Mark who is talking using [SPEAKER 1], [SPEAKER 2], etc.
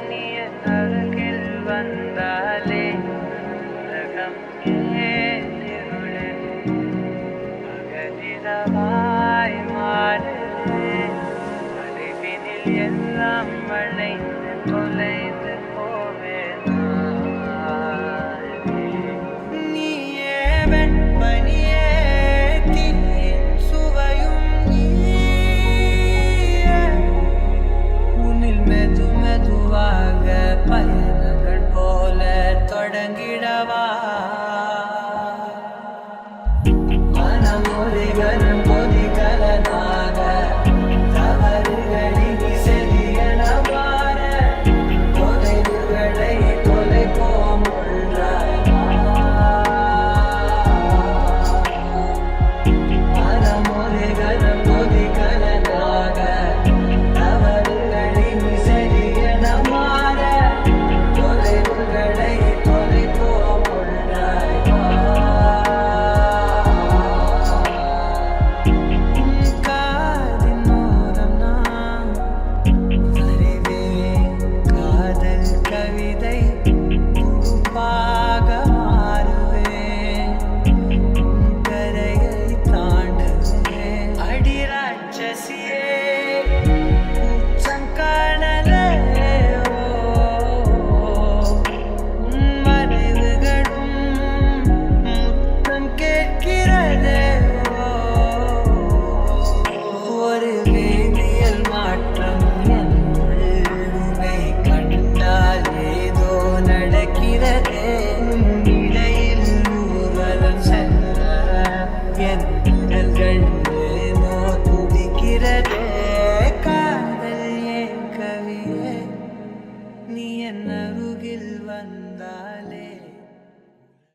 [SPEAKER 1] நீ என் அருகில் வந்தாலே உலகம் ஏன் இருளில் பகலிரவாய் மாறுதே அலைவினில் எல்லாம் வளைந்து தொலைந்து போவேன் நீயே வெண்பனியே தீயின் சுவையும் நீயே உன்னில் மெதுவாக பயணங்கள் போல தொடங்கிடவா மனம் ஒரு கனம் கொதிகலனாக தவறுகளின் செதியன மாற தொலைவுகளை தொலைப்போம் ஒன்றாய் மனம் ஒரு கனம் கொதிகலனாக தவறுகளின் செதியன மாற தொலைவுகளை தொலைப்போம் ஒன்றாய் காதின் ஓரம் நான் அறிவேன் காதல் கவிதை உடுப்பாக மாறுவேன் கரையை தாண்டுவேன் அடி ராட்சசியே உச்சம் காணலே உன் மறைவுகளும் முத்தம் கேட்கிறதே ஒரு வேதியியல் மாற்றம் என் உள்ளுமை கண்டால் ஏதோ நடக்கிறதே இடையில் ஊர்வலம் செல்ல என்